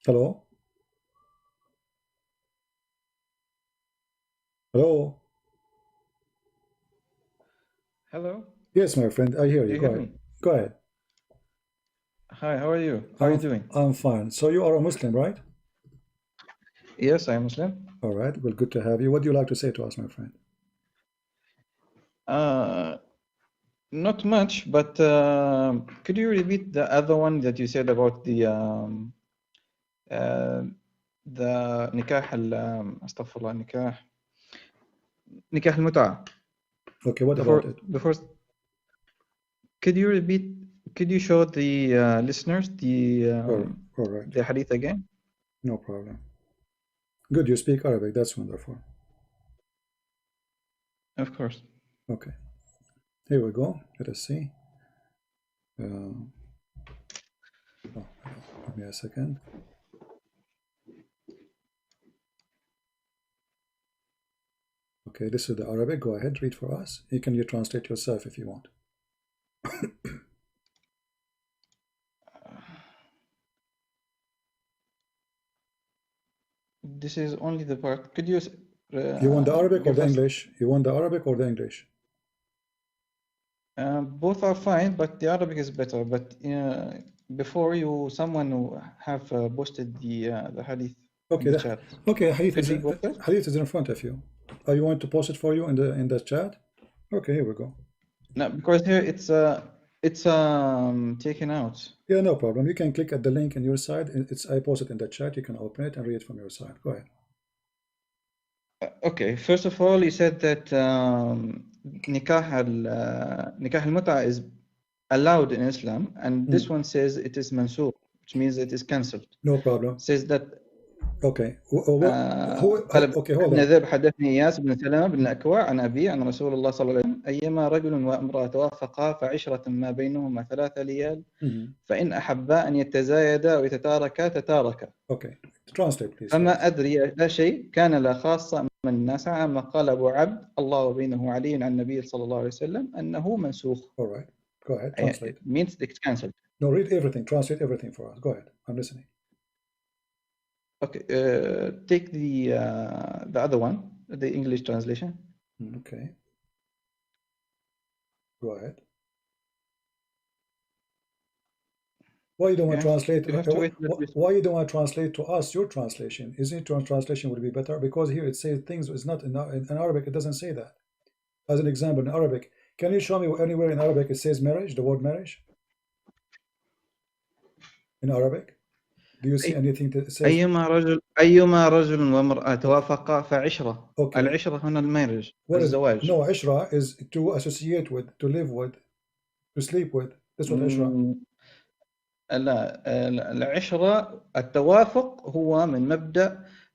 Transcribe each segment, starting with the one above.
Hello? Hello? Hello, Yes, my friend, I hear do you. you Go hear ahead. me? Go ahead. Hi, how are you? How are you I'm doing? I'm fine. So you are a Muslim, right? Yes, I am Muslim. All right. Well, good to have you. What do you like to say to us, my friend? Uh, Not much, but could you repeat the other one that you said about uh, the nikah astaghfirullah, nikah al-mut'ah? Okay, what about Before it? before, could you repeat? Could you show the listeners All right. the hadith again? No problem. Good, you speak Arabic. That's wonderful. Of course. Okay. Here we go. Let us see. Uh, oh, give me a second. Okay, this is the Arabic. Go ahead, read for us. You translate yourself if you want. This is only the part. Could you You want the Arabic or give the us? English? You want the Arabic or the English? Both are fine, but the Arabic is better. But before you, someone who have posted the hadith in Okay, the chat. okay. Could you post it? Hadith is in front of you. You want to post it for you in the chat? Okay, here we go. No, because here it's taken out. Yeah, no problem. You can click at the link on your side. I post it in the chat. You can open it and read it from your side. Go ahead. Okay, first of all, you said that nikah al-mut'ah is allowed in Islam, and Hmm. this one says it is mansukh, which means it is cancelled. No problem. Says that Okay. قال Okay, hold ابن on. ذئب حدثني إياس بن سلمة بن الأكوع عن أبي عن رسول الله صلى الله عليه وسلم أيما رجل وامرأة توافقا فعشرة ما بينهما 3 ليال Mhm. فإن أحبا أن يتزايدا أو يتتاركا تتاركا Okay. Translate, please, for فما us. أدري لا شيء كان لا خاصة من الناس عامة قال أبو عبد الله وبينه علي عن النبي صلى الله عليه وسلم أنه منسوخ. All right. Go ahead. It Translate. means it's cancelled. No, read everything. Translate everything for us. Go ahead. I'm listening. Okay, take the other one, the English translation. Okay. Go ahead. Why you don't want to translate? You have to wait a little bit. Why you don't want to translate to us your translation? Isn't it your translation would be better? Because here it says things is not in Arabic. It doesn't say that. As an example, in Arabic, can you show me anywhere in Arabic it says marriage? The word marriage in Arabic? Do you see anything that says? أيما رجل وامرأة Okay, توافقا فعشرة. okay. العشرة هنا المارriage، What is الزواج. no? Ishra is to associate with, to live with, to sleep with. That's what Ishra. مم، لا، العشرة التوافق هو من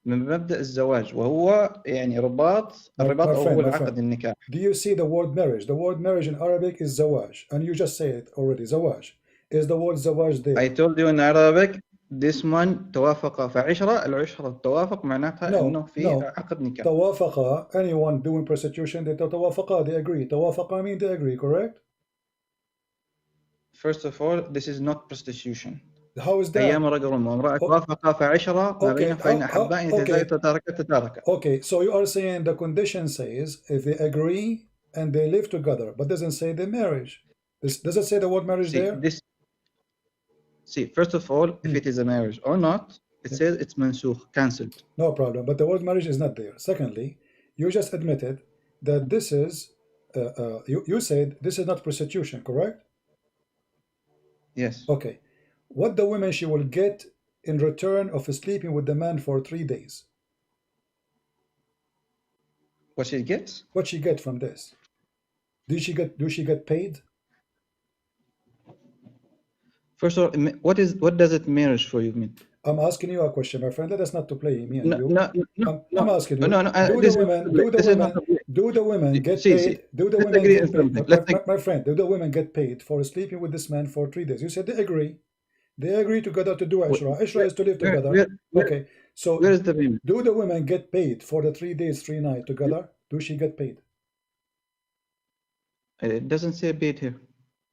مبدأ الزواج، وهو يعني الرباط أو هو My friend. العقد النكاح. Do you see the word marriage? The word marriage in Arabic is zawaj, and you just say it already. Zawaj. Is the word zawaj I there? told you in Arabic this one توافق فعشرة، العشرة التوافق معناتها إنه في No. عقد نكاح. Tawafaqa, anyone doing prostitution, they tawafaqa, they agree. Tawafaqa mean they agree, correct? First of all, this is not prostitution. How is أيام that? رجل وامرأة Oh, توافقا فعشرة ما okay, بينهم فإن أحبا أن يتزاوجا okay, تتاركا. okay. So you are saying the condition says if they agree and they live together, but doesn't say the marriage. Does it say the word marriage See, there? first of all, if Hmm. it is a marriage or not, it Yeah, says it's mansukh, cancelled. no problem. But the word marriage is not there. Secondly, you just admitted that this is, you said this is not prostitution, correct? Yes. Okay. What the woman she will get in return of sleeping with the man for 3 days? What she gets? What she get from this? Do she get paid? First of all, what does it marriage for you mean? I'm asking you a question, my friend. Let us not to play me and No, you. no, no, I'm no, asking you. no, no. This is not a blame. This is not a blame. Do the women get See. paid? Do the Let's women agree on get paid? something. Let's agree. My friend, do the women get paid for sleeping with this man for 3 days? You said they agree. They agree together to do Ishra. Ishra Where, is to live where, together. where, where, Okay. So where is the payment? do the women get paid for the 3 days, 3 nights together? Do she get paid? It doesn't say paid here.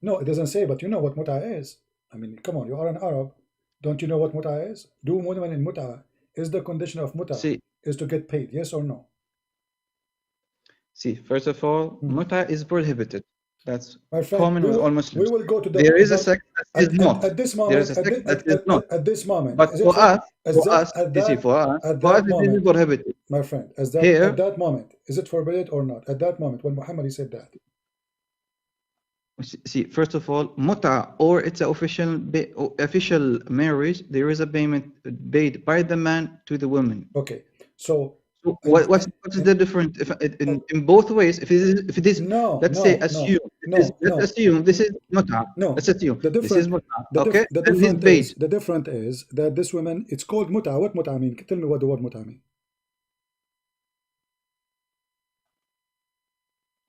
No, it doesn't say, but you know what mut'ah is. I mean, come on, you are an Arab. Don't you know what mut'ah is? Do women in mut'ah, is the condition of mut'ah See, is to get paid, yes or no? first of all, Hmm. mut'ah is prohibited. That's My friend, common with all Muslims. we will go to the There is a sect that is not. at this There is moment a sect that is not. at this moment But is it for at you see, that for us, it is moment, prohibited. my friend, Here, at that moment is it forbidden or not? At that moment when Muhammad he said that. see, first of all, mut'ah or it's an official marriage. There is a payment paid by the man to the woman. Okay, so So what is the difference if in both ways? If it is no, let's say no, let's assume this is mut'ah. no. Let's assume The this is different mut'ah. Okay, the and he's different paid. the different is that this woman, it's called mut'ah. What mut'ah mean? Tell me what the word mut'ah mean.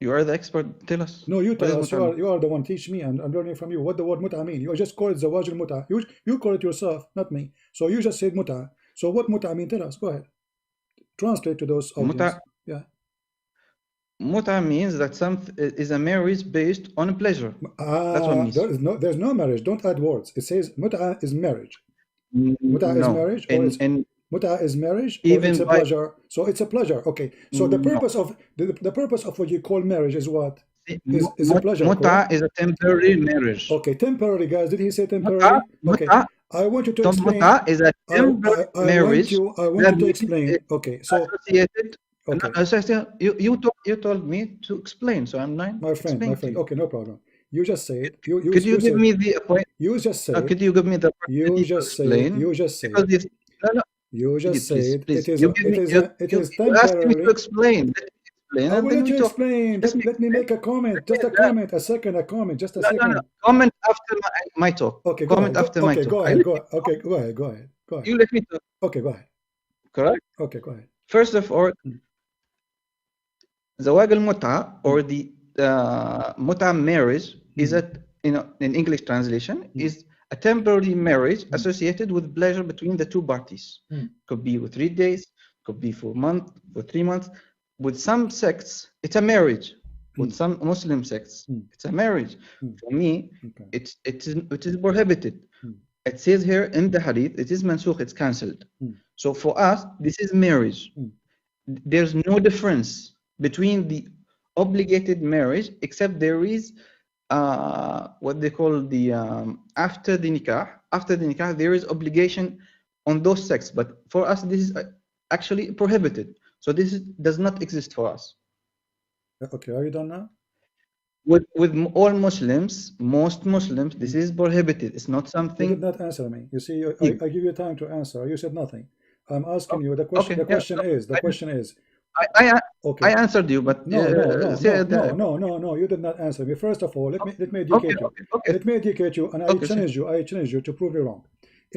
You are the expert. Tell us. No, you What tell is us. mut'ah? You are the one. Teach me. I'm learning from you. What the word mut'ah mean? You just call it zawaj al-mut'ah. You call it yourself, not me. So you just said mut'ah. So what mut'ah mean? Tell us. Go ahead. Translate to those audience. Mut'ah Yeah. Mut'ah means that is a marriage based on pleasure. That's what it means. There's no marriage. Don't add words. It says mut'ah is marriage. Mut'ah is No, marriage, or it's mut'ah is marriage, or even it's a by pleasure. So it's a pleasure. Okay. So the no. purpose of the purpose of what you call marriage is what? See, Is a pleasure, mut'ah correct? is a temporary marriage. Okay, temporary, guys. Did he say temporary? Okay. Mut'ah, I want you to so explain. mut'ah is a temporary marriage I want that you to explain. Okay, so associated. okay, You told me to explain, so I'm not my explaining to friend. you. Okay, no problem. You just said Could you give said me the point? you just said Could you give me the opportunity to explain? you just Because said this, no, you just please, said please. You give me, it is you asked me to temporary. explain. Let me explain, I and will then let we you talk. explain. Let Just me let me explain. make a comment. Let Just me, a comment. A second. A comment. Just a no. second. Comment after my talk. Okay, go Comment ahead. after my Okay, talk. go ahead. Okay, go ahead. Go ahead. Go ahead. You let me talk. Okay, go ahead. Correct. Okay, go ahead. First of all, Mm. زواج المتعة or the mut'ah marriage is in English translation is a temporary marriage associated with pleasure between the two parties. Could be with 3 days, could be for a month, for 3 months. With some sects, it's a marriage. With some Muslim sects, it's a marriage. For me, Okay. it is prohibited. It says here in the hadith, it is mansukh, it's cancelled. So for us, this is marriage. There's no difference between the obligated marriage, except there is what they call the after the nikah. After the nikah, there is obligation on those sects, but for us, this is actually prohibited. So does not exist for us. Okay, are you done now? With all Muslims, most Muslims, this is prohibited. It's not something. You did not answer me. You see, I give you time to answer. You said nothing. I'm asking you the question. Okay, the question is. Okay. I answered you, but No. You did not answer me. First of all, let me educate you. Okay. Let me educate you, and I challenge you. I challenge you to prove me wrong.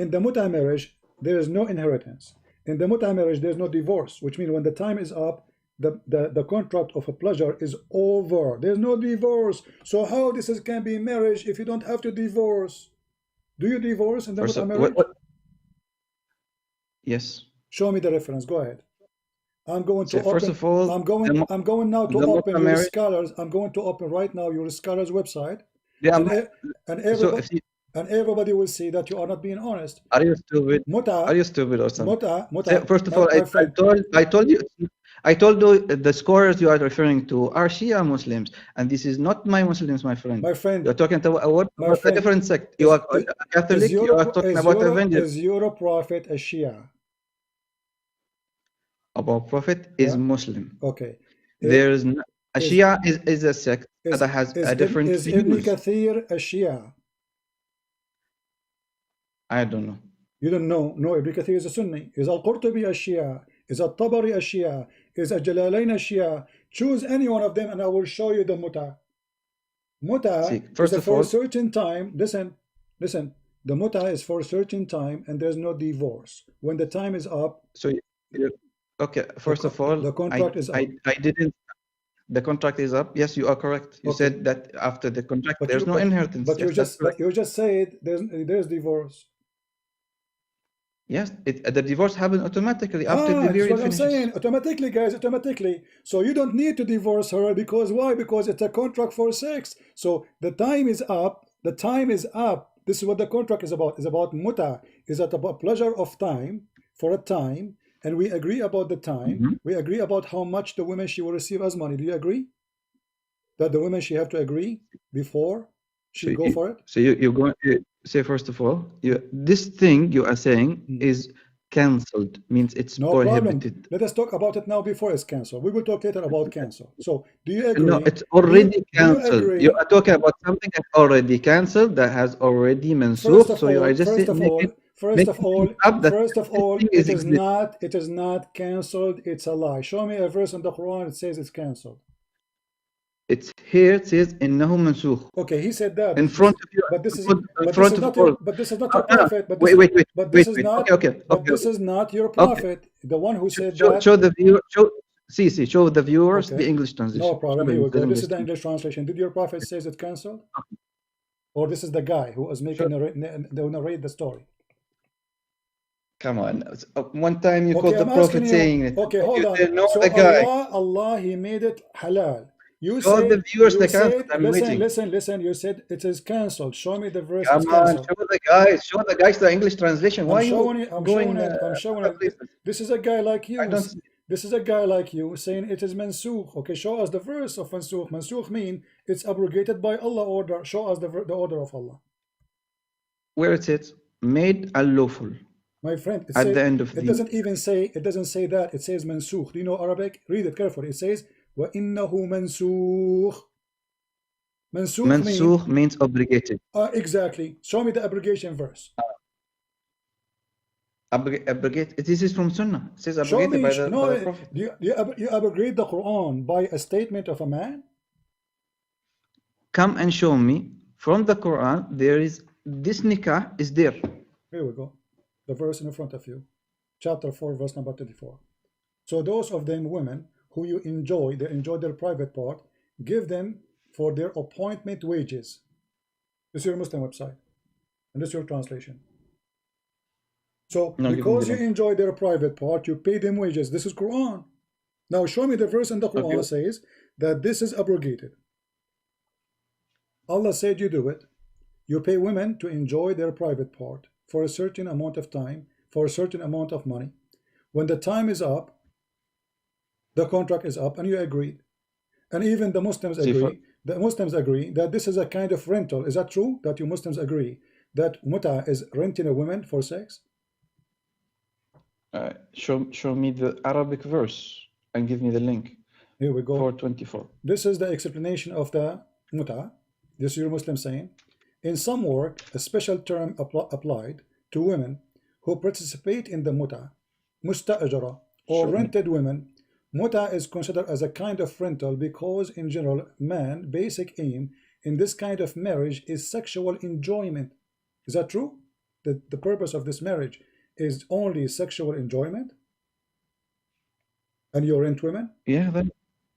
In the mut'ah marriage, there is no inheritance. In the mut'ah marriage, there's no divorce, which means when the time is up, the contract of a pleasure is over. There's no divorce. So how this can be marriage if you don't have to divorce? Do you divorce in the mut'ah marriage? Yes. Show me the reference. Go ahead. I'm going to open. First of all, I'm going now to open your scholars. I'm going to open right now your scholars website, and everybody will see that you are not being honest. Are you stupid? Mut'ah, are you stupid or something? Mut'ah. First of all, I told you the scholars you are referring to are Shia Muslims, and this is not my Muslims, my friend. My friend, you're talking about a different sect. You are Catholic. You are talking about evangelical. Is your prophet a Shia? Our prophet is Muslim. Okay. There is a Shia is a sect that has a different views. Is Ibn Kathir a Shia? I don't know. You don't know? No, Ibn Kathir is a Sunni. Is Al-Qurtubi a Shia? Is Al-Tabari a Shia? Is Al-Jalalain a Shia? Choose any one of them and I will show you the mut'ah. Mut'ah is for a certain time. Listen. The mut'ah is for a certain time and there's no divorce. When the time is up. So, okay, first of all, the contract is up. I didn't. The contract is up. Yes, you are correct. You said that after the contract, there's no inheritance. But you just said there's divorce. Yes, the divorce happens automatically after the period finishes. I'm saying automatically, guys, automatically. So you don't need to divorce her because why? Because it's a contract for sex. So the time is up. The time is up. This is what the contract is about. It's about mut'ah. is that about pleasure of time for a time, and we agree about the time. We agree about how much the woman she will receive as money. Do you agree that the woman she have to agree before she go for it? So you're going to say, first of all, this thing you are saying is cancelled, means it's No prohibited. problem. Let us talk about it now before it's cancelled. We will talk later about cancel. So do you agree? No, it's already Do you cancelled. agree? You are talking about something that's already cancelled, that has already First mansukh. of So you all, are just first of all, first of all, up that first of this all, thing it is is not cancelled. It's a lie. Show me a verse in the Quran that says it's cancelled. It's here. It says innahu mansukh. Okay, he said that. In front of you. But this is In front of all. but this is not your prophet. But this Wait. but this is Wait. not Okay. but this is not your Okay. prophet. The one who said Show, that. show the viewer. Show the viewers the Okay, English translation. no problem. Show Here we the go. This is English the English translation. Did your prophet says it cancelled? Or this is the guy who was making narrate the story? Come on. One time you Okay, called the I'm prophet asking saying you. it. Okay, hold You on. didn't know So the guy. Allah, He made it halal. You Show the said, viewers the cancelled. I'm waiting. listen. You said it is cancelled. Show me the verse. Come It's on, cancelled. show the guys the English translation. Why I'm are showing you it. I'm going showing it. I'm showing other it. places? This is a guy like you. I don't see. This is a guy like you saying it is mansukh. Okay, show us the verse of mansukh. Mansukh mean it's abrogated by Allah order. Show us the order of Allah. Where it says made unlawful My friend, it at says, the end of it doesn't even say, it doesn't say that. It says mansukh. Do you know Arabic? Read it carefully. It says وَإِنَّهُ مَنْسُوخ. Mansukh means obligated. Exactly. Show me the abrogation verse. Abrogate. This is from Sunnah. It says Show abrogated me. by the No, Prophet. you abrogate the Quran by a statement of a man? Come and show me from the Quran. There is this nikah is there. Here we go. The verse in front of you. Chapter 4, verse number 34. So those of them women who you enjoy, they enjoy their private part, give them for their appointment wages. This is your Muslim website. And this is your translation. So No, because you enjoy their private part, you pay them wages. This is Quran. Now show me the verse in the Quran says that this is abrogated. Allah said you do it. You pay women to enjoy their private part for a certain amount of time, for a certain amount of money. When the time is up, the contract is up, and you agreed. And even the Muslims agree. The Muslims agree that this is a kind of rental. Is that true? That you Muslims agree that mut'ah is renting a woman for sex? Show me the Arabic verse and give me the link. Here we go. 424. This is the explanation of the mut'ah. This is your Muslim saying. In some work, a special term applied to women who participate in the mut'ah, musta'ajara, or rented women. Mut'ah is considered as a kind of rental because, in general, man's basic aim in this kind of marriage is sexual enjoyment. Is that true? That the purpose of this marriage is only sexual enjoyment? And you rent women? Yeah, then.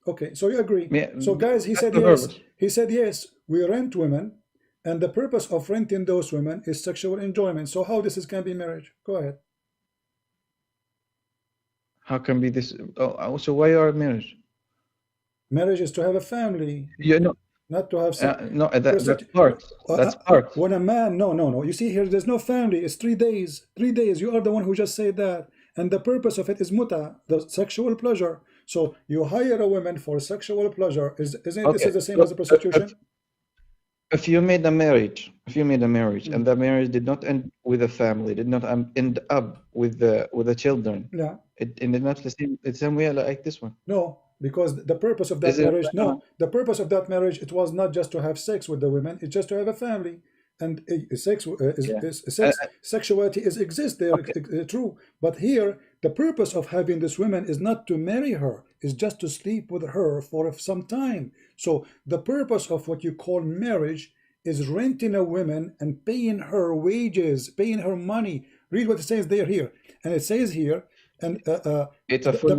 Okay, so you agree. Yeah, so guys, he said yes. He said yes, we rent women, and the purpose of renting those women is sexual enjoyment. So how this can be marriage? Go ahead. How can be this? Oh, so why are marriage? Marriage is to have a family. You know, not to have sex. no, that's part. That's part. When a man, no. You see here, there's no family. It's 3 days. 3 days. You are the one who just said that. And the purpose of it is mut'ah, the sexual pleasure. So you hire a woman for sexual pleasure. Isn't this is the same as the prostitution? If you made a marriage, and the marriage did not end with a family, did not end up with the children, yeah, it ended not the same way like this one. No, because the purpose of that marriage, the purpose of that marriage, it was not just to have sex with the women, it's just to have a family. And sexuality exists there, true. But here, the purpose of having this woman is not to marry her, is just to sleep with her for some time. So the purpose of what you call marriage is renting a woman and paying her wages, paying her money. Read what it says there here. And it says here, and the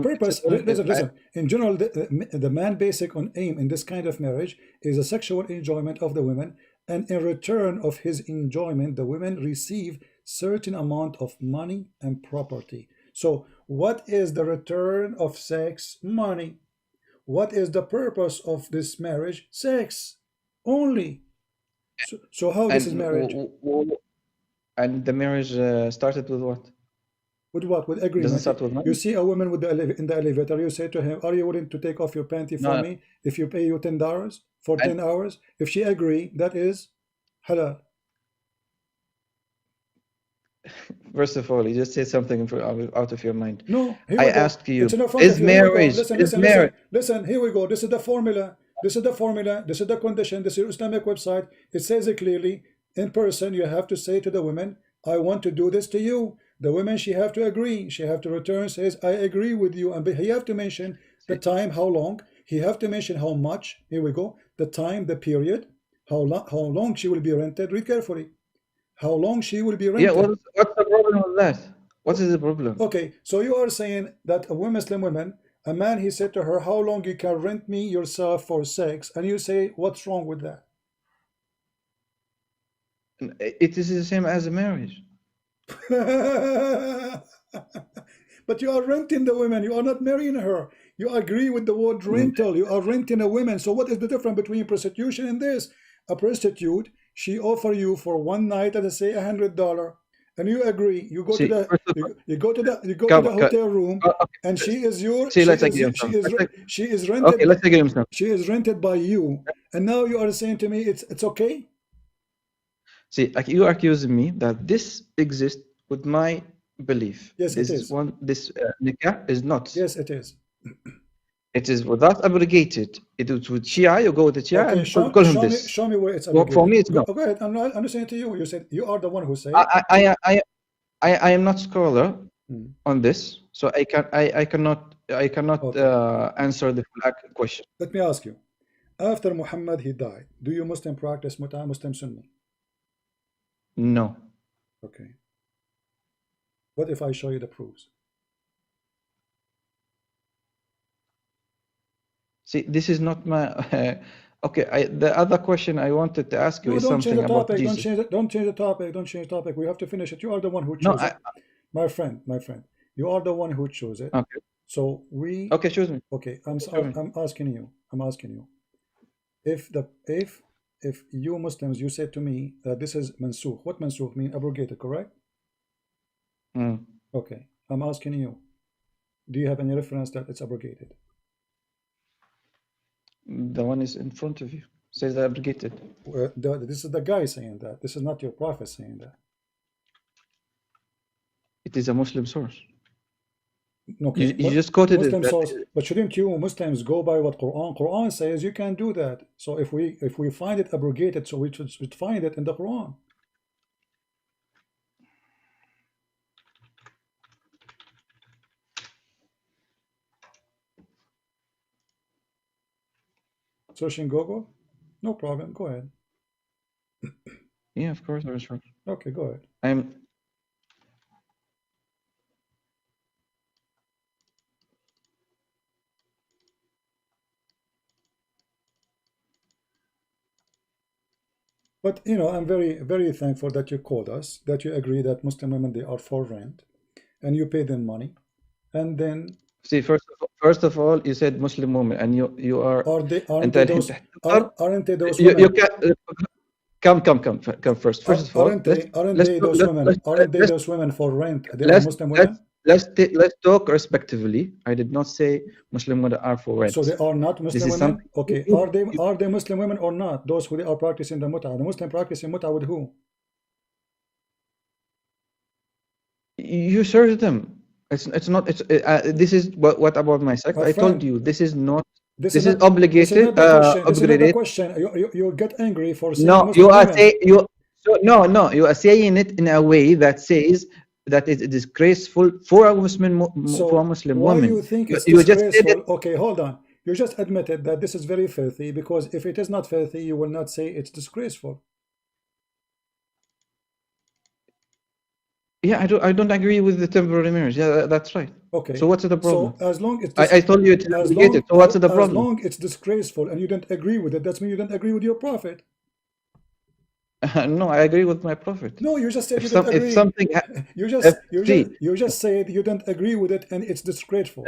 purpose, listen, in general, the man basic on aim in this kind of marriage is a sexual enjoyment of the women, and in return of his enjoyment, the women receive certain amount of money and property. So what is the return of sex? Money. What is the purpose of this marriage? Sex only. So how this is marriage? And the marriage started with what? With what? With It doesn't agreement. start with You money? see a woman with in the elevator, you say to him, are you willing to take off your panty for No. me if you pay you $10 for And 10 hours? If she agree, that is halal. first of all, you just said something out of your mind. No, here I we go. asked you, It's in the front is of you. Here we go. marriage, Listen, is listen, marriage, listen, listen. Here we go. This is the formula. This is the formula. This is the condition. This is your Islamic website. It says it clearly. In person, you have to say to the women, I want to do this to you. The women, she have to agree. She have to return, says, I agree with you. And he have to mention the time, how long. He have to mention how much. Here we go. The time, the period. How long she will be rented. Read carefully. How long she will be rented. yeah, what's the problem with that? What is the problem? Okay, so you are saying that a Muslim woman, a man, he said to her, how long you can rent me yourself for sex? And you say, what's wrong with that? It is the same as a marriage. But you are renting the woman. You are not marrying her. You agree with the word rental. You are renting a woman. So what is the difference between prostitution and this? A prostitute, she offer you for one night, let's say $100, and you agree. You go to the you go to the hotel room, and she is your she is rented. Okay, let's take it. She is rented by you, and now you are saying to me it's okay. See, like you are accusing me that this exists with my belief. Yes, this it is. This nikah is not. Yes, it is. It is without abrogated. It is with Shia. You go with the Shia Okay, and call him this. Show me where it's abrogated. For me, it's not. Go ahead. I'm listening to you. You said you are the one who said. I am not scholar on this, so I cannot answer the full question. Let me ask you. After Muhammad he died, do you Muslim practice mut'ah, Muslim Sunni? No. Okay. What if I show you the proofs? See, this is not my. Okay, the other question I wanted to ask you is something about Jesus. Don't change the topic. Don't change the topic. We have to finish it. You are the one who chose it. My friend. You are the one who chose it. Okay. So we. Okay, choose me. Okay, I'm asking you. If you Muslims, you said to me that this is mansukh. What mansukh mean? Abrogated, correct? Okay, I'm asking you. Do you have any reference that it's abrogated? The one is in front of you. Says abrogated. This is the guy saying that. This is not your prophet saying that. It is a Muslim source. Okay, you just quoted Muslim it. Source, but shouldn't you Muslims go by what Quran says? You can't do that. So if we find it abrogated, so we should find it in the Quran. Searching Google? No problem. Go ahead. Yeah, of course. Okay, go ahead. But I'm very, very thankful that you called us, that you agree that Muslim women, they are for rent, and you pay them money, and then. See, first of all, you said Muslim women, and you are. Aren't they those women? Come first. First of all, aren't they those women for rent? They are Muslim women. Let's talk respectively. I did not say Muslim women are for rent. So they are not Muslim women. Okay, are they Muslim women or not? Those who are practicing the mut'ah. The Muslim practicing mut'ah with who? You search them. It's not. This is what about my sect? I told you this is not. This is obligated. This is not the question. You get angry for saying no. Muslim You are women. saying no. You are saying it in a way that says that it's disgraceful for a Muslim woman. Why do you think it's disgraceful? Okay, hold on. You just admitted that this is very filthy, because if it is not filthy, you will not say it's disgraceful. Yeah, I don't agree with the temporary marriage. Yeah, that's right. Okay. So what's the problem? So as long as I told you it's obligated. So what's the problem? As long it's disgraceful and you don't agree with it, that means you don't agree with your prophet. No, I agree with my prophet. No, you just said you don't agree. If something you just said you don't agree with it and it's disgraceful.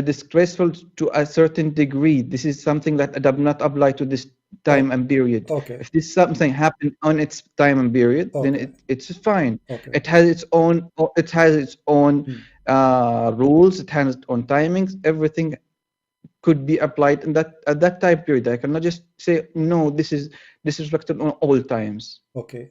Disgraceful to a certain degree. This is something that does not apply to this time and period. Okay. If this something happened on its time and period, then Okay. it's fine. Okay. It has its own rules. It has its own timings. Everything could be applied in that at that time period. I cannot just say no. This is disrespected on all times. Okay.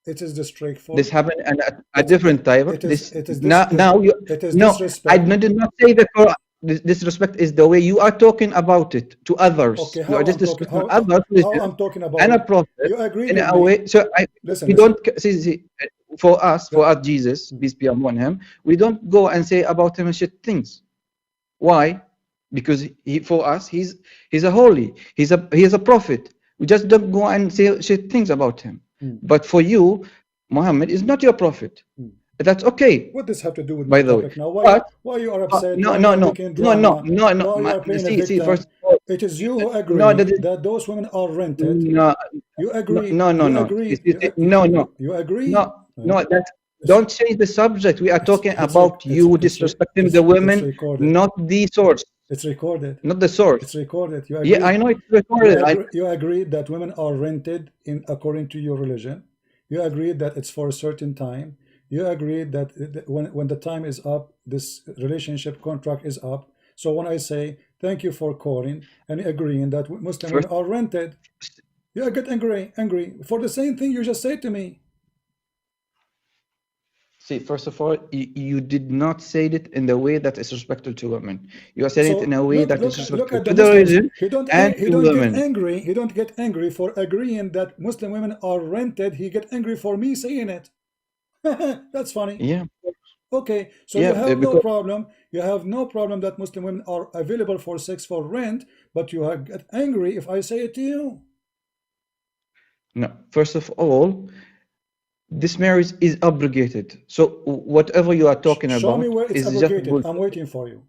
It is the straightforward. This happened and at a different time. It is now you it is no. disrespect. I did not say the Quran. Disrespect is the way you are talking about it to others. Okay, You are just disrespecting others how I'm talking about and a it. prophet You agree in with a me? way. So Listen, we listen. don't see for us, Jesus, peace be upon him. We don't go and say about him shit things. Why? Because for us, he's a holy. He is a prophet. We just don't go and say shit things about him. But for you, Muhammad is not your prophet. That's okay. What does have to do with by my the topic way? now? But Why you are upset? no, Why no, you are no, making no, drama? no, no, Why you no. are playing a See, victim? first of all, it is you who agree no, that those women are rented. no, You agree. no, no, You no. agree. No, no, You agree. no. That don't change the subject. We are talking about you disrespecting the women, not the source. It's recorded. Not the source. It's recorded. You agree? Yeah, I know it's recorded. You agree that women are rented according to your religion. You agree that it's for a certain time. You agree that when the time is up, this relationship contract is up. So when I say thank you for calling and agreeing that Muslim women are rented, you get angry for the same thing you just said to me. See, first of all, you did not say it in the way that is respectful to women. You are saying it in a way that is respectful to the religion and to women. He don't get angry for agreeing that Muslim women are rented. He get angry for me saying it. That's funny. Yeah. Okay, so you have no problem. You have no problem that Muslim women are available for sex for rent, but you get angry if I say it to you. No, first of all, this marriage is abrogated. So whatever you are talking about, show me where it's abrogated. Just I'm waiting for you.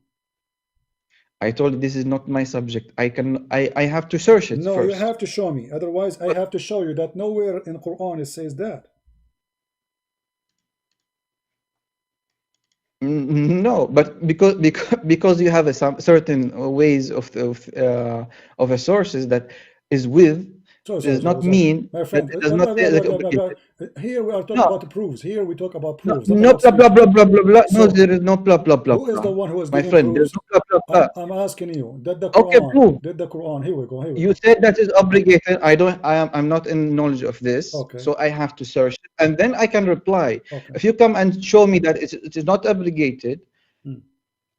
I told you this is not my subject. I have to search it. No, first. you have to show me. Otherwise, I have to show you that nowhere in Quran it says that. No, but because you have some certain ways of a sources that is with. Does not mean, my friend. Here we are talking about proofs. Here we talk about proofs. No, blah blah blah blah blah blah. No, there is no blah blah blah. Who is the one who is my friend? Proofs? There's no blah blah blah. I'm asking you. Did the Quran? Okay, prove. Did the Quran? Here we go. You said that is obligated. I'm not in knowledge of this. Okay. So I have to search it, and then I can reply. Okay. If you come and show me that it is not obligated,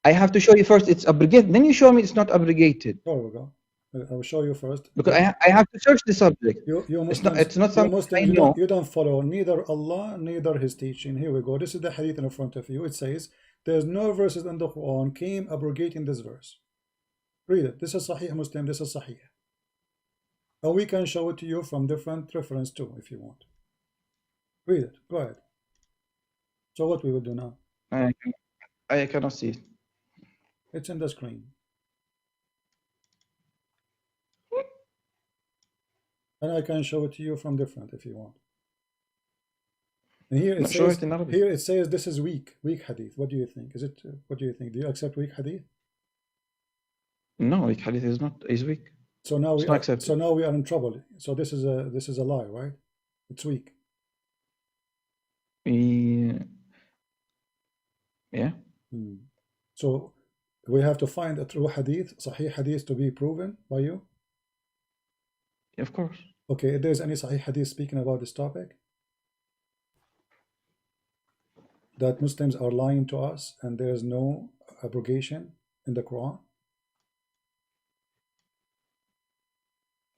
I have to show you first it's obligated. Then you show me it's not obligated. There we go. I will show you first. Because I have to search the subject. It's not something I know. You don't follow neither Allah, neither His teaching. Here we go. This is the hadith in front of you. It says, there's no verses in the Quran came abrogating this verse. Read it. This is Sahih Muslim. This is Sahih. And we can show it to you from different reference too, if you want. Read it. Go ahead. So what we will do now? I cannot see it. It's in the screen. And I can show it to you from different if you want. And here it says this is weak hadith. What do you think? What do you think? Do you accept weak hadith? No, weak hadith is weak. So now we are in trouble. So this is a lie, right? It's weak. Yeah. So we have to find a true hadith, Sahih hadith, to be proven by you. Of course. Okay, if there's any Sahih hadith speaking about this topic, that Muslims are lying to us and there's no abrogation in the Quran.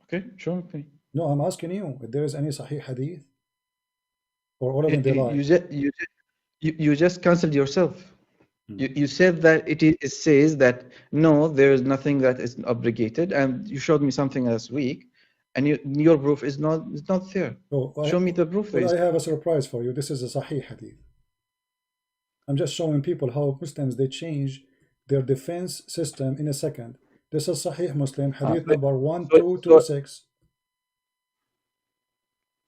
Okay, sure. No, I'm asking you if there is any Sahih hadith, or all of them they lie. You just cancelled yourself. You said that it says that no, there is nothing that is obligated, and you showed me something that's weak. And your proof is not there. Show me the proof. Well, I have a surprise for you. This is a Sahih hadith. I'm just showing people how Muslims, they change their defense system in a second. This is Sahih Muslim, hadith number 1226.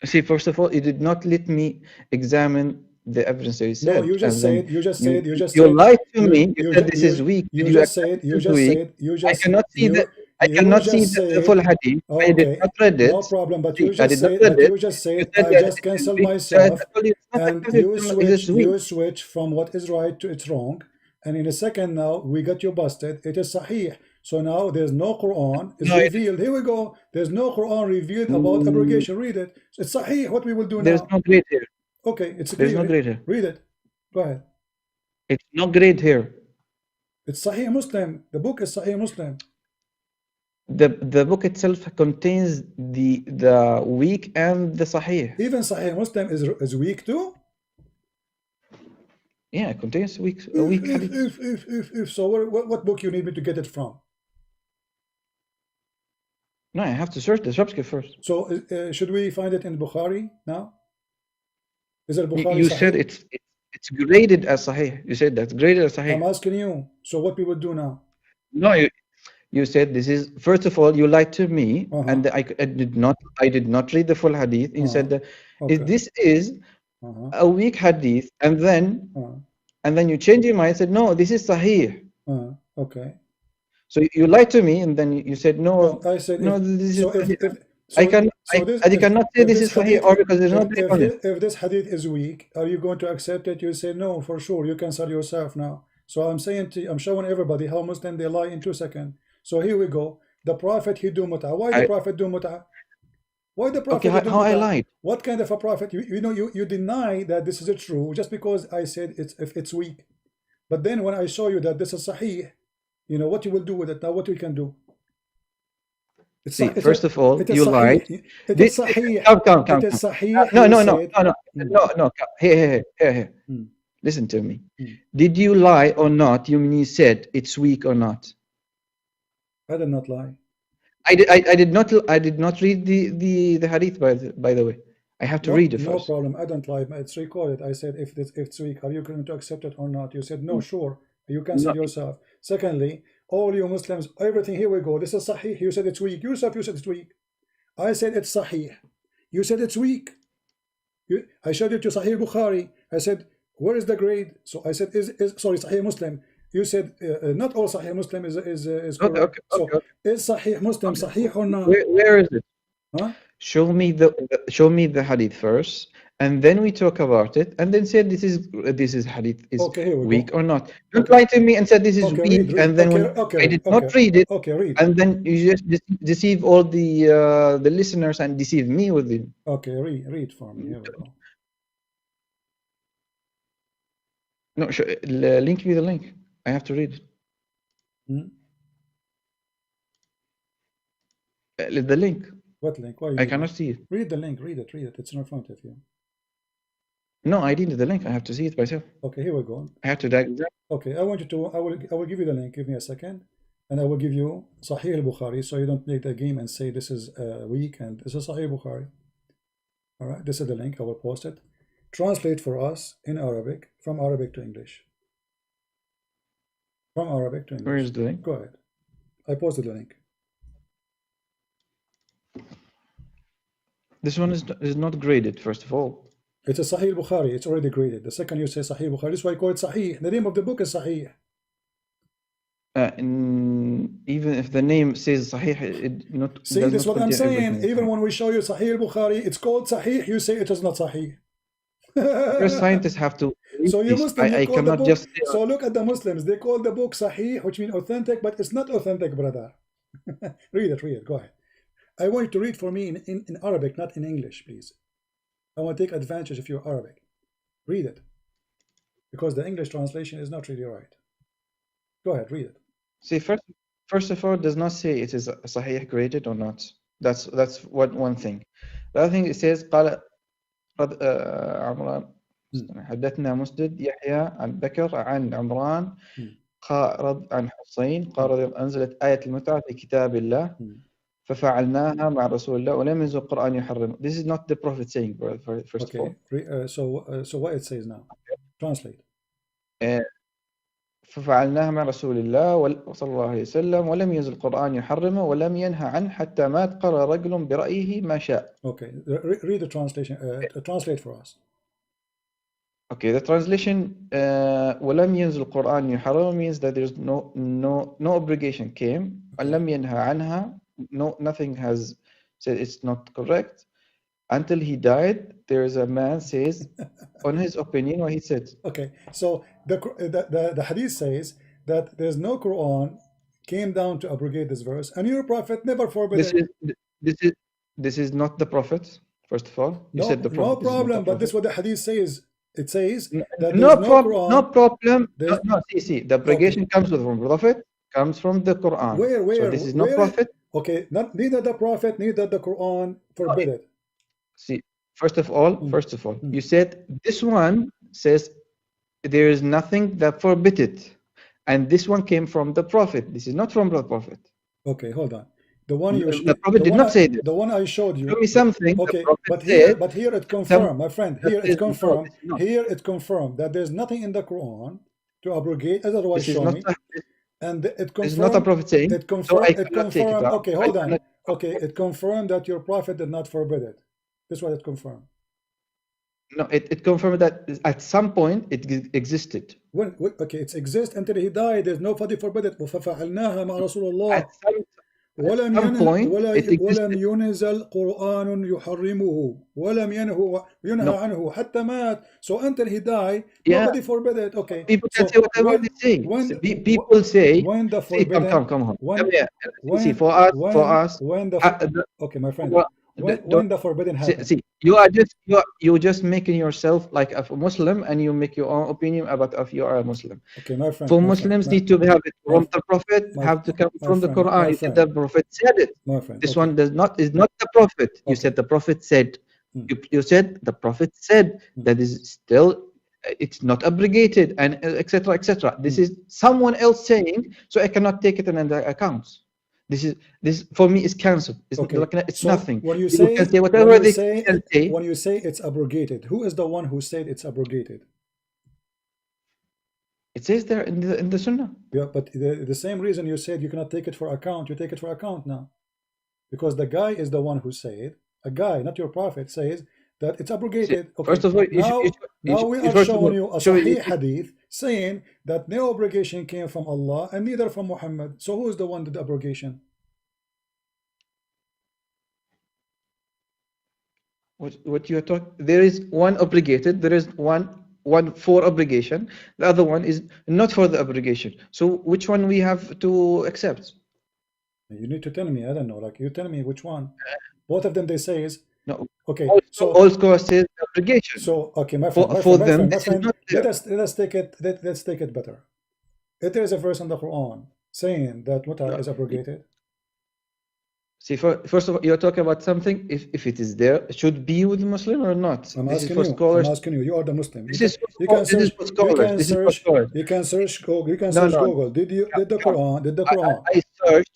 See, first of all, you did not let me examine the evidence that you said. No, you just You lied to me. You said this is weak. You just said I cannot see that. I you cannot see just the full said, hadith. I did okay, not read no it. problem, but See, you I just did not said, read it. You said I that just it is canceled weak. myself, I told you it's not and a hadith, it's weak. you switch from what is right to it's wrong, and in a second now we got you busted. It is sahih. So now there's no Quran is No, revealed. Here we go. There's no Quran revealed about abrogation. Read it. It's sahih. What we will do there's now? no grade here. Okay, it's There's no clear. grade here. Read it. Go ahead. It's no grade here. It's Sahih Muslim. The book is Sahih Muslim. The book itself contains the weak and the sahih. Even Sahih Muslim is weak too. Yeah, it contains weak hadith. If so, what book you need me to get it from? No, I have to search the subscript first. So should we find it in Bukhari now? Is it Bukhari? You Sahih? said it's graded as sahih. You said that's graded as sahih. I'm asking you. So what we would do now? No, you said this is, first of all, you lied to me, and I did not read the full hadith. You said that if this is a weak hadith, and then you changed your mind and said, no, this is sahih. Okay. So you lied to me, and then you said, no, I said no, this is I cannot say this is sahih, or because there's no break on it. If this hadith is weak, are you going to accept it? You say no, for sure. You cancel yourself now. So I'm saying I'm showing everybody how Muslim they lie in 2 seconds. So here we go. The Prophet, he do mut'ah. Why the Prophet do mut'ah? Why the Prophet? Okay, how I lied? What kind of a prophet? You deny that this is true just because I said it's weak. But then when I show you that this is sahih, you know what you will do with it now. What we can do? First of all, you lied. It is sahih. Come. It is sahih. No. Here. Listen to me. Did you lie or not? You said it's weak or not? I did not lie. I did not read the hadith, by the way. I have to read it first. No problem. I don't lie. It's recorded. I said if it's weak, are you going to accept it or not? You said no, sure. You cancel yourself. Secondly, all you Muslims, everything, here we go. This is sahih. You said it's weak. Yourself, you said it's weak. I said it's sahih. You said it's weak. I showed it to Sahih Bukhari. I said, where is the grade? So I said, sorry, Sahih Muslim. You said not all Sahih Muslim is correct. Okay. Is Sahih Muslim Sahih or not? Where is it? Huh? Show me the hadith first, and then we talk about it, and then say this is hadith is weak or not. Don't lie to me and say this is weak, and then when I did not read it, read. And then you just deceive all the listeners and deceive me with it. Okay, read for me. Here we go. No, link me the link. I have to read it. The link. What link? Why I cannot see it. Read the link. Read it. It's in front of you. No, I didn't the link. I have to see it myself. Okay, here we go. I have to diagram. Okay, I want you to. I will give you the link. Give me a second, and I will give you Sahih al-Bukhari, so you don't play the game and say this is weak and this is Sahih Bukhari. All right, this is the link. I will post it. Translate for us in Arabic, from Arabic to English. From Arabic to English. Where is the link? Go ahead. I posted the link. This one is not graded, first of all. It's a Sahih Bukhari. It's already graded. The second you say Sahih Bukhari, this is why I call it Sahih. The name of the book is Sahih. Even if the name says Sahih, it not. See, that's what I'm saying. Even when we show you Sahih Bukhari, it's called Sahih. You say it is not Sahih. Your scientists have to. So you Muslims, I cannot just. So look at the Muslims. They call the book Sahih, which means authentic, but it's not authentic, brother. Read it. Go ahead. I want you to read for me in Arabic, not in English, please. I want to take advantage of your Arabic. Read it. Because the English translation is not really right. Go ahead, read it. See, first of all, it does not say it is Sahih graded or not. That's one thing. The other thing, it says قال عمران حدثنا مسدد يحيى عن بكر عن عمران قال عن حسين قال أنزلت آية المتعة في كتاب الله ففعلناها مع رسول الله ولم ينزل القرآن يحرم. This is not the Prophet saying, first of all. So what it says now? Translate. ففعلناها مع رسول الله صلى الله عليه وسلم ولم ينزل القرآن يحرمه ولم ينهى عنه حتى مات قرر رجل برأيه ما شاء. Okay, read the translation. Translate for us. Okay, the translation وَلَمْ يَنزِلْ الْقُرْآنِ يُحَرَّمُ means that there's no obligation came. وَلَمْ يَنْهَى عَنْهَا, nothing has said it's not correct. Until he died, there is a man says on his opinion what he said. Okay, so the hadith says that there's no Quran came down to abrogate this verse, and your prophet never forbid This it. is this is this is not the prophet. First of all, you said No, the no prophet is not the problem. But this prophet. is what the hadith says. It says that there's No no problem. No Quran. problem. There's No. See. The okay. abrogation comes from prophet. Comes from the Quran. So this is not Where? prophet. Okay, not neither the prophet, neither the Quran No, forbid it. see, first of all, Mm, mm. you said this one says there is nothing that forbid it, and this one came from the prophet. This is not from the prophet. Okay, hold on. The one The prophet did not say this. the one I showed Show you. me something the Okay, prophet said. but here it Some confirmed, my friend. that Here it's says no. confirmed. This is not. Here it confirmed that there's nothing in the Quran to abrogate. Otherwise, This is show not. me. And it This is not a confirmed. prophet saying. So I It cannot take it confirmed. out. Okay, I hold on. cannot. Okay, it confirmed that your prophet did not forbid it. This is what it confirmed. No, it confirmed that at some point it existed. Okay, it exists until he died. There's nobody forbid it. وَفَفَعَلْنَاهَا مع رسول الله. At some point it ولم existed. ينزل قرآن يحرمه ولم ينهى No, عنه حتى مات. So until he died, yeah. nobody forbid it. Okay. People can So say whatever they say. People say, when the see, come forbidden on. when Come here. See, when for us, when the okay, my friend, when the forbidden happened. see, you just making yourself like a Muslim, and you make your own opinion about if you are a Muslim. Okay, my friend. For Muslims need to have it from the Prophet, have to come from the Quran. You said the Prophet said it. My friend. This one is not the Prophet. You said the Prophet said. You said the Prophet said that is still it's not abrogated and etc. etc. This is someone else saying, so I cannot take it in the accounts. This for me is cancelled. It's nothing. When you People say can say whatever they can say. When you say it's abrogated, who is the one who said it's abrogated? It says there in the Sunnah. Yeah, but the same reason you said you cannot take it for account, you take it for account now, because the guy is the one who said, a guy, not your prophet, says that it's abrogated. Okay. First of all, now we are showing you a Sahih hadith saying that no abrogation came from Allah and neither from Muhammad. So who is the one that did the abrogation? What you are talking? There is one obligated. There is one for obligation. The other one is not for the obligation. So which one we have to accept? You need to tell me. I don't know. Like you tell me which one. Both of them they say is no. Okay. So all scholars say obligation. So okay, my friend, my friend, let us take it. Let's take it better. If there is a verse in the Quran saying that mut'ah is abrogated. See, first of all, you're talking about something. If it is there, it should be with the Muslim or not. I'm asking you. You are the Muslim. You can search Google. Did Google. Did the Quran? I searched.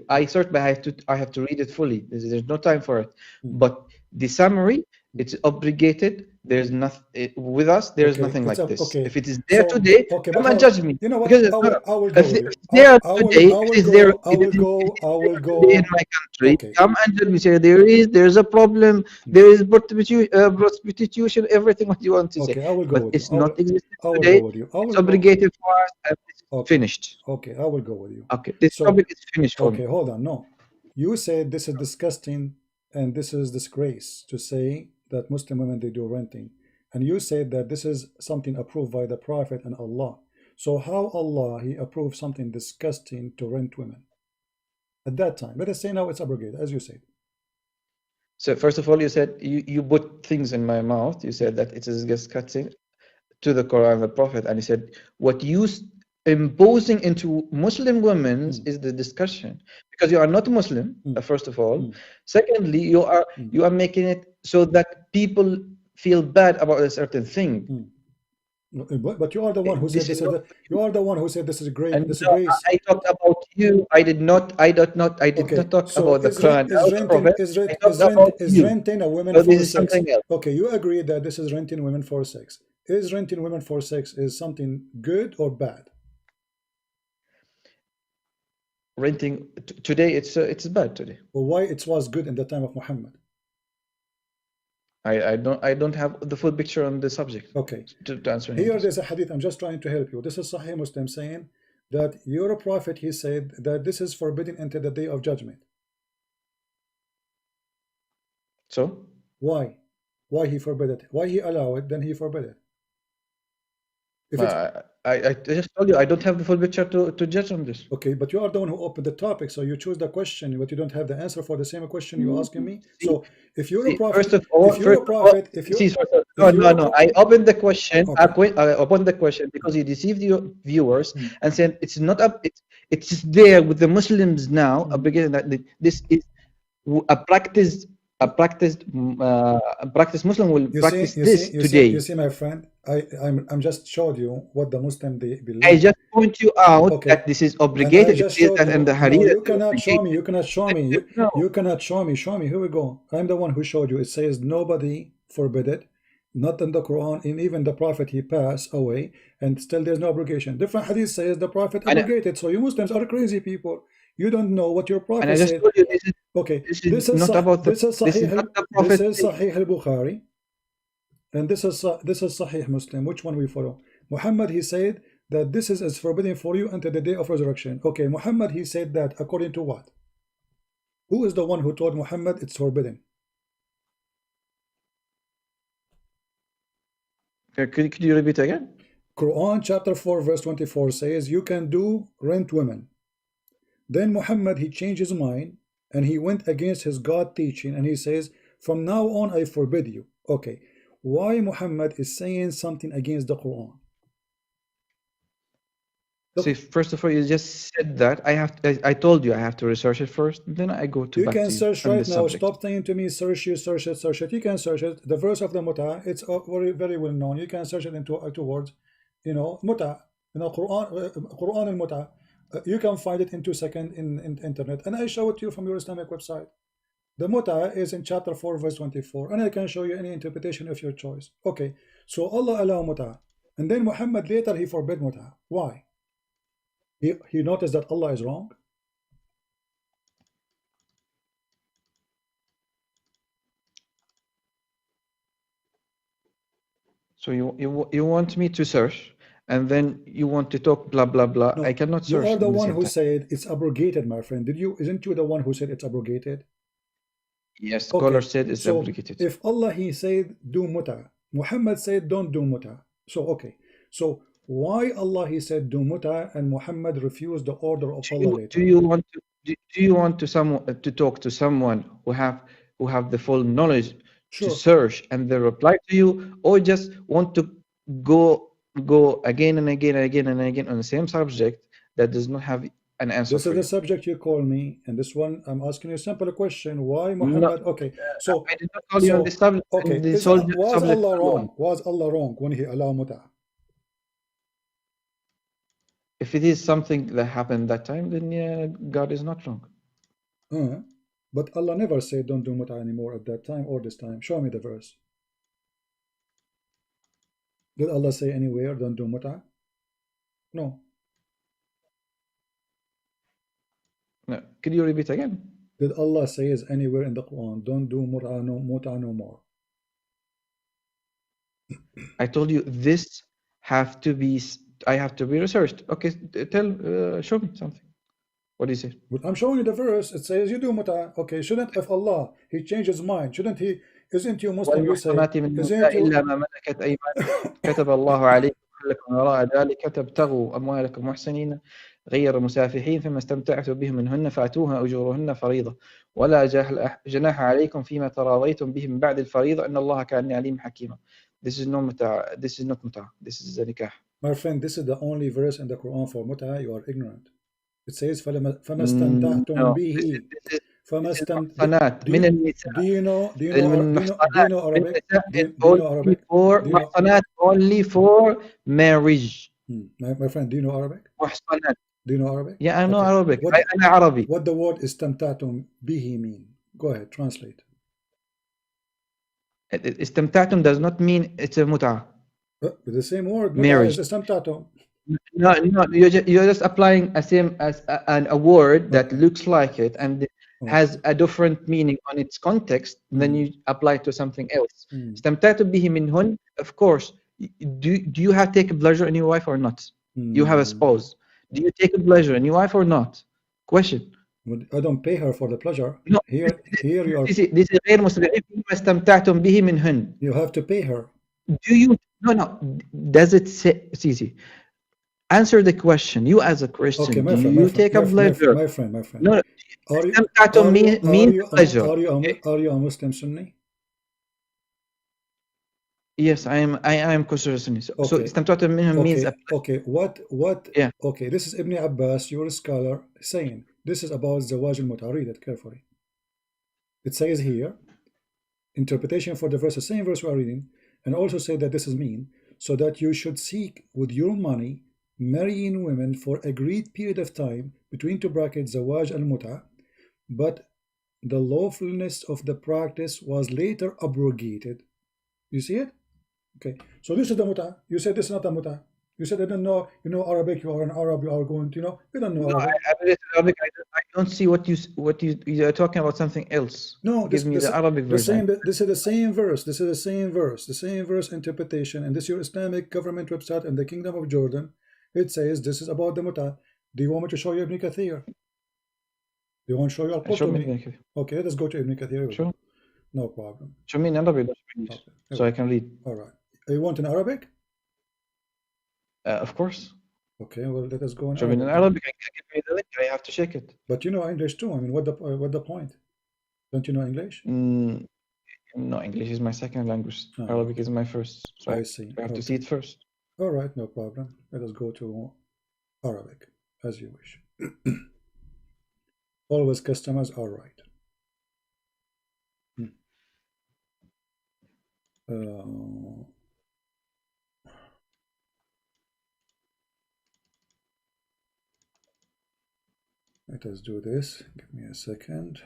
I searched, but I have to read it fully. There's no time for it. But the summary, it's obligated. There's nothing with us. There's nothing like this. Okay. If it is there today, come and judge me. You know what? Because I will go. If it's there today, I will go in my country. Okay. Come and judge me. Say there's a problem. There is prostitution. Everything what you want to say. I will go. But it's not existing today. It's obligated for us. And it's finished. Okay, I will go with you. Okay, this topic is finished for me. Okay, hold on. No, you said this is disgusting and this is disgrace to say that Muslim women they do renting, and you said that this is something approved by the Prophet and Allah. So how Allah he approved something disgusting to rent women at that time? Let us say now it's abrogated, as you said. So first of all, you said you put things in my mouth. You said that it is disgusting to the Quran and the Prophet, and you said what you imposing into Muslim women is the discussion, because you are not Muslim, first of all. Secondly, you are making it so that people feel bad about a certain thing. But you are the one who said this is you are the one who said this is great. And this so is grace. I talked about you. I did not talk about the Quran. Is renting a woman for sex? Okay, you agree that this is renting women for sex. Is renting women for sex is something good or bad? Renting today it's bad today. Well, why it was good in the time of Muhammad? I don't have the full picture on the subject Okay. to answer Here him. there's a hadith. I'm just trying to help you. This is Sahih Muslim saying that your prophet, he said that this is forbidden until the day of judgment. So Why? Why he forbid it? Why he allow it? Then he forbid it. If it's I just told you I don't have the full picture to judge on this. okay, but you are the one who opened the topic, so you choose the question, but you don't have the answer for the same question you're asking me. So if you're a prophet, First of all, no. I opened the question. Okay. I opened the question because you deceived your viewers and said it's not up. It's there with the Muslims now. Beginning that this is a practiced Muslim will practice this today. You see, my friend, I'm just showed you what the Muslim they believe. I just point you out that this is obligated. And the hadith. No, you cannot show me. You cannot show me. You cannot show me. Show me. Here we go. I'm the one who showed you. It says nobody forbid it, not in the Quran, and even the Prophet he passed away, and still there's no obligation. Different hadith says the Prophet abrogated. So you Muslims are crazy people. You don't know what your Prophet and I just said. Told you this is, okay, this is not about the. This is Sahih al-Bukhari, and this is Sahih Muslim. Which one we follow? Muhammad he said that this is forbidden for you until the day of resurrection. Okay, Muhammad he said that according to what? Who is the one who told Muhammad it's forbidden? Could you repeat again? Quran chapter 4 verse 24 says you can do rent women. Then Muhammad he changed his mind and he went against his God teaching and he says from now on I forbid you. Okay, why Muhammad is saying something against the Quran? See, first of all, you just said that I told you I have to research it first, then I go to. You can search right now. Stop saying to me, search it. You can search it. The verse of the mut'ah, it's very, very well known. You can search it into two words. You know, mut'ah. You know, Quran and mut'ah. You can find it in 2 seconds in internet, and I show it to you from your Islamic website. The mut'ah is in chapter 4 verse 24, and I can show you any interpretation of your choice. Okay, so Allah allow mut'ah, and then Muhammad later he forbid mut'ah. Why? He noticed that Allah is wrong. So you want me to search, and then you want to talk blah blah blah. No, I cannot search. You are the one who said it's abrogated, my friend. Isn't you the one who said it's abrogated? Yes, scholar said it's abrogated. If Allah he said do mut'ah, Muhammad said don't do mut'ah. So okay, so why Allah he said do mut'ah and Muhammad refused the order of Allah later? Do you want to talk to someone who have the full knowledge to search and they reply to you, or just want to go again and again and again and again on the same subject that does not have an answer? This is the subject you call me, and this one I'm asking you a simple question. Why Muhammad? Okay, so I did not call you on this subject. Okay, was Allah wrong? Was Allah wrong when he allowed mut'ah? If it is something that happened that time, then yeah, God is not wrong. But Allah never said don't do mut'ah anymore at that time or this time. Show me the verse. Did Allah say anywhere don't do mut'ah? No. No. Could you repeat again? Did Allah say anywhere in the Quran don't do mut'ah no more? I told you this have to be. I have to be researched. Okay, show me something. What do you say? Well, I'm showing you the verse. It says you do mut'ah. Okay, shouldn't if Allah he changed his mind? Shouldn't he? Isn't you Muslim? You say. كتب الله عليكم لكم وراء ذلك تبتغوا أموالكم محسنين غير مسافحين فيما استمتعتم به منهن فأتوها أجورهن فريضة ولا جناح عليكم فيما تراضيتم به من بعد الفريضة إن الله كان عليم حكيما. This is not mut'ah. This is not mut'ah. This is the nikah. My friend, this is the only verse in the Quran for mut'ah. You are ignorant. It says فَمَا اسْتَمْتَعْتُمْ بِهِ. من النساء. Do you know Arabic? Only for marriage. My friend, do you know Arabic? محصنات. Do you know Arabic? Yeah, I know Arabic. أنا عربي. What the word استمتعتم به mean? Go ahead, translate. استمتعتم does not mean it's a mut'ah. With the same word, marriage. استمتعتم. No, you're just applying a word that looks like it, and has a different meaning on its context, then you apply it to something else. استمتعتم به منهن, of course. Do you have take pleasure in your wife or not? You have a spouse. Do you take pleasure in your wife or not? Question. I don't pay her for the pleasure. No. Here you are. This is غير مستدعي فيما استمتعتم به منهن. You have to pay her. Do you? No. Does it say? Easy. Answer the question. You as a Christian, Okay, do you take a pleasure? My friend. No. Are means pleasure. Are you a Muslim Sunni? Yes, I am considered Sunni. So استمتعتم منهم means okay. What? Yeah. Okay, this is Ibn Abbas, your scholar, saying this is about Zawaj al-Mut'ah. Read it carefully. It says here, interpretation for the verse, the same verse we are reading, and also say that this is mean, so that you should seek with your money marrying women for agreed period of time between two brackets Zawaj al-Mut'ah, but the lawfulness of the practice was later abrogated. You see it? Okay, so this is the mut'ah. You said this is not the mut'ah. You said I don't know. You know Arabic. You are an Arab. You are going to. You don't know Arabic. I read Arabic. I don't see what you are talking about. Something else. No, give me the Arabic version. This is the same verse. This is the same verse. The same verse interpretation. And this is your Islamic government website in the Kingdom of Jordan. It says this is about the mut'ah. Do you want me to show you Ibn Kathir? Do you want to show you Al-Qurtubi? Okay, let's go to Ibn Kathir. Sure. No problem. Show me in Arabic, so I can read. All right. You want in Arabic? Of course. Okay, well, let us go in Show me in Arabic. I can give me the link. I have to check it. But you know English too. I mean, what the point? Don't you know English? No, English is my second language. Arabic is my first. So I see. I have to see it first. All right, no problem. Let us go to Arabic, as you wish. Always customers are right. Let us do this. Give me a second.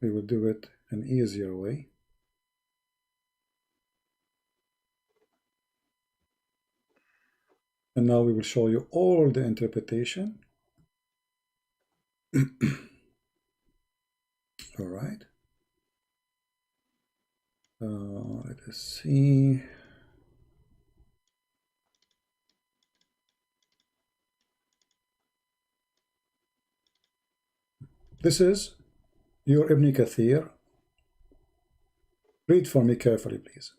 We will do it an easier way. And now we will show you all the interpretation. All right. Let us see. This is your Ibn Kathir. Read for me carefully, please.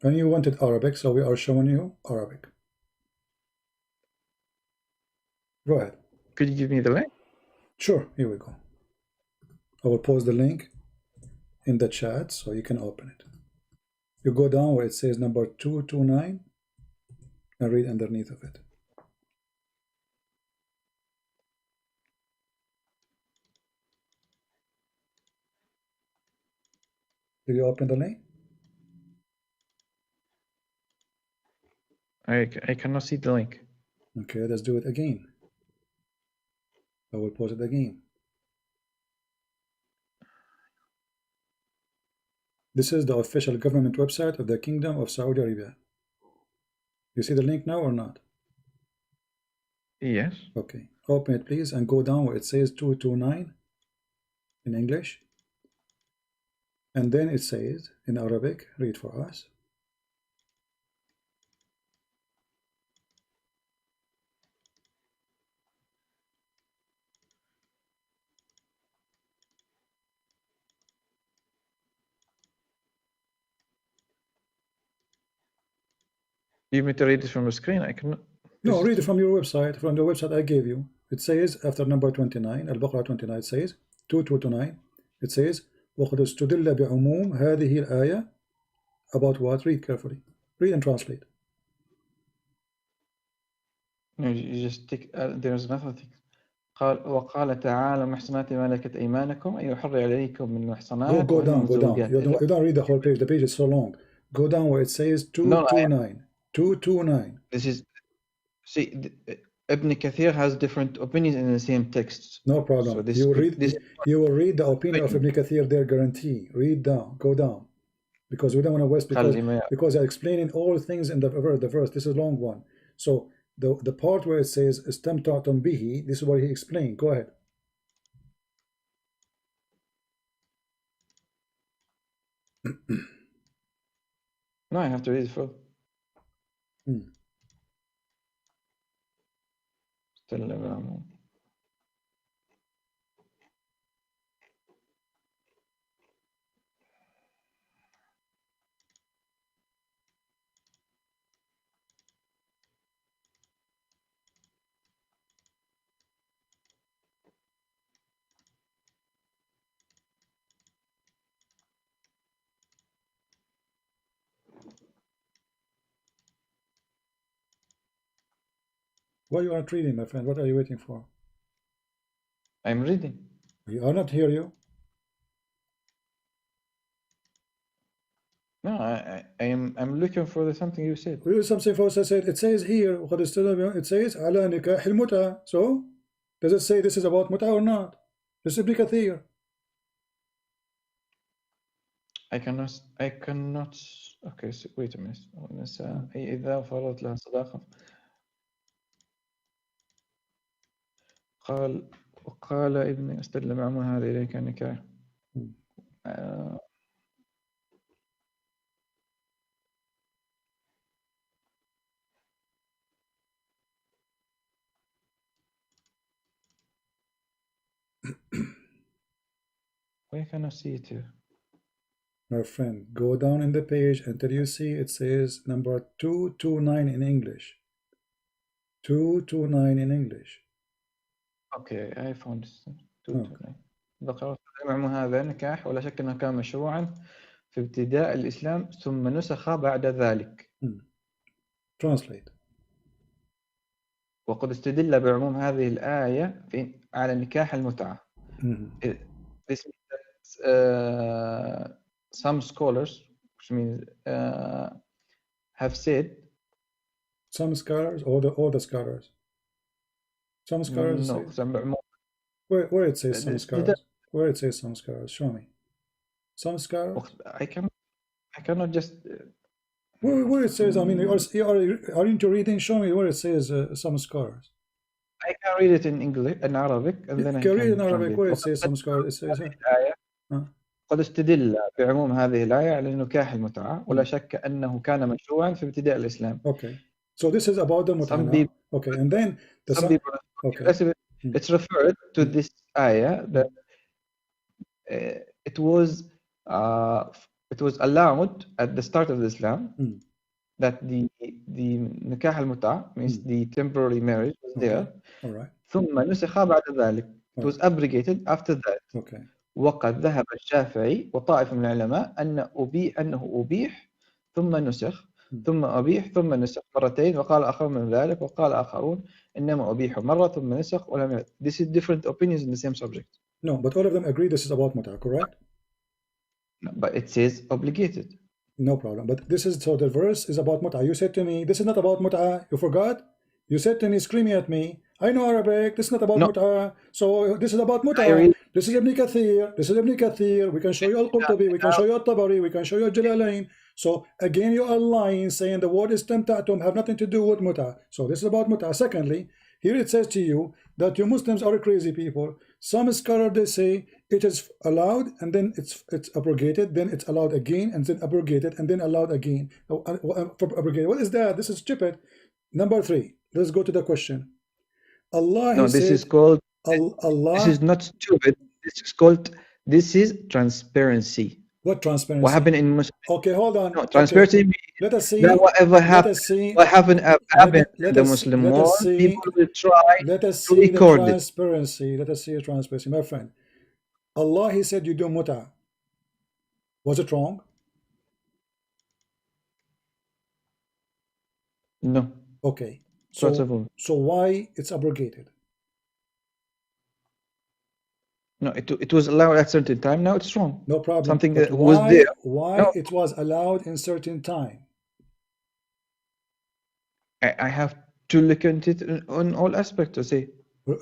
And you wanted Arabic, so we are showing you Arabic. Go ahead. Could you give me the link? Sure, here we go. I will post the link in the chat so you can open it. You go down where it says number 229 and read underneath of it. Did you open the link? I cannot see the link. Okay, let's do it again. I will post it again. This is the official government website of the Kingdom of Saudi Arabia. You see the link now or not? Yes. Okay, open it please and go down where it says 229 in English. And then it says in Arabic, read for us. You want me to read it from the screen? I cannot. No, read it from your website, from the website I gave you. It says after number 29, Al-Baqarah 29, it says 229. It says وَقَدْ اسْتُدِلَّ بِعُمُومِ هَذِهِ الْآيَةِ. About what? Read carefully. Read and translate. No, you just take. There's nothing. وقال تعالى محصنات ما ملكت أيمانكم أن يحرر عليكم من محصنات. Go down. You don't read the whole page. The page is so long. Go down where it says 229. 229. This is. See, Ibn Kathir has different opinions in the same texts. No problem. So you will read the opinion of Ibn Kathir there, guarantee. Read down. Go down. because we don't want to waste, خلي ما because they're explaining all things in the verse. This is a long one. So the part where it says istamta'tum bihi, this is what he explained. Go ahead. No, I have to read it full. Still Why you aren't reading, my friend? What are you waiting for? I'm reading. You are not hear you. No, I'm looking for something you said. Something false I said. It says here. It says ala nikah al-mut'ah. So does it say this is about mut'ah or not? This is Ibn Kathir. I cannot. Okay, so wait a minute. إذا فرضت لها صداقة قال ابن استدل مع ما هذا إليك نكاح. Why can I see it here? My friend, go down in the page until you see it says number 229 in English. 229 in English. Okay, I found it. 229. ذكرت مع هذا نكاح ولا شك أنه كان مشروعا في ابتداء الإسلام ثم نسخ بعد ذلك. Translate. وقد استدل بعموم هذه الآية على نكاح المتعة. This means that some scholars, which means have said. Some scholars or the scholars. Some scholars. No, where it says some scholars. Where it says some scholars. Show me. Some scholars. I cannot just. Where it says, I mean, aren't you reading? Show me where it says some scholars. I can read it in English, in Arabic, and then I can read in Arabic where it says some scholars. It says قد استدل بعموم هذه الآية على نكاح المتعة ولا شك أنه كان مشروعا في ابتداء الإسلام. Okay, so this is about the mut'ah. Okay, and then some people. Okay. It's referred to this ayah that it was allowed at the start of Islam that the nikah al-mut'ah means the temporary marriage was there. All right. ثم نسخ بعد ذلك. It was abrogated after that. Okay. وقد ذهب الشافعي وطائفة من العلماء أنه أبيح ثم نسخ ثم أبيح ثم نسخ مرتين وقال آخرون من ذلك وقال آخرون إنما أبيح مرة ثم نسخ ولم. This is different opinions in the same subject. No, but all of them agree this is about mut'ah, correct? No, but it says obligated. No problem. But this is, so the verse is about mut'ah. You said to me, this is not about mut'ah. You forgot? You said to me, screaming at me, I know Arabic, this is not about mut'ah. So this is about mut'ah. This is Ibn Kathir. This is Ibn Kathir. We can show you Al-Qurtubi. We can show you Al-Tabari. We can show you Al-Jalalain. So again, you are lying, saying the word istamta'tum have nothing to do with mut'ah. So this is about mut'ah. Secondly, here it says to you that you Muslims are crazy people. Some scholars, they say it is allowed and then it's abrogated, then it's allowed again and then abrogated and then allowed again. Abrogated. What is that? This is stupid. Number 3. Let's go to the question. Allah. No, this is called. Allah. This is not stupid. This is called. This is transparency. What transparency? What happened in Muslim? Okay, hold on. No, transparency. Okay. Let us see. Whatever happened. What happened in the Muslim world? People will try to record it. Transparency. Let us see the transparency, my friend. Allah, He said you do mut'ah. Was it wrong? No. Okay. So why it's abrogated? No, it was allowed at a certain time. Now it's wrong. No problem. Something that was there. Why it was allowed in certain time? I have to look at it on all aspects to say.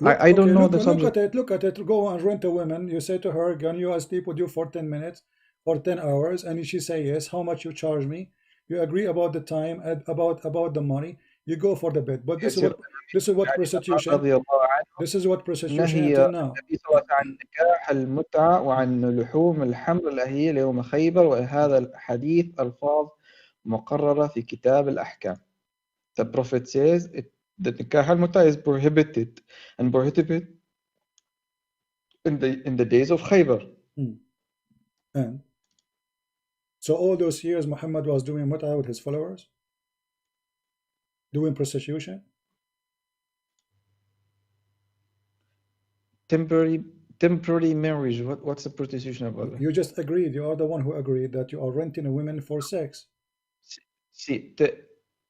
I don't know the subject. Look at it. Go and rent a woman. You say to her, can you sleep with you for 10 minutes? for 10 hours, and she say yes, how much you charge me? You agree about the time, about the money, you go for the bed. But يا سيدنا this is what علي prostitution, رضي الله عنه this is what prostitution نهي until now. النبي صلى الله عليه وسلم عن نكاح المتعة وعن لحوم الحمر الأهلية ليوم خيبر، وهذا الحديث ألفاظ مقررة في كتاب الأحكام. The Prophet says that nikah al-mut'ah is prohibited and prohibited in the days of Khaybar. And so all those years Muhammad was doing mut'ah with his followers, doing prostitution. Temporary marriage. What's the prostitution about that? You just agreed. You are the one who agreed that you are renting a woman for sex. See,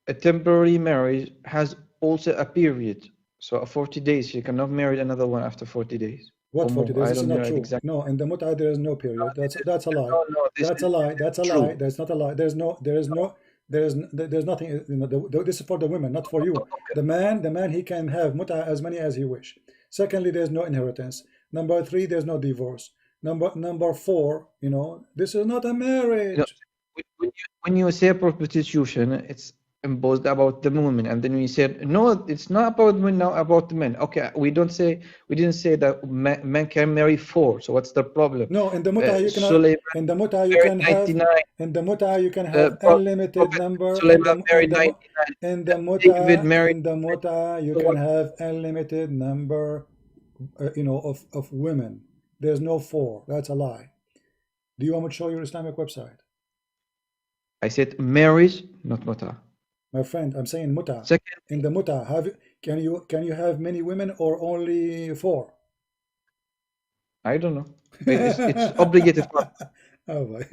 a temporary marriage has also a period. So 40 days, you cannot marry another one after 40 days. What 40 days? This is not true. Exactly. No, in the mut'ah there is no period. That's a lie. No, That's a lie. That's a lie. That's not a lie. There's nothing. You know, this is for the women, not for you. Okay. The man, he can have mut'ah as many as he wish. Secondly, there's no inheritance. Number 3, there's no divorce. Number 4, you know, this is not a marriage. When you say prostitution, it's imposed about the women, and then we said no, it's not about women, now about the men. Okay, we didn't say that men can marry 4. So what's the problem? No, in the mut'ah you cannot. In the mut'ah you can have. In the mut'ah you can have unlimited number. In the mut'ah you can have unlimited number. You know, of women. There's no 4. That's a lie. Do you want me to show your Islamic website? I said marriage, not mut'ah. My friend, I'm saying mut'ah. Second, in the mut'ah, can you have many women or only 4? I don't know. It's obligated. Oh boy.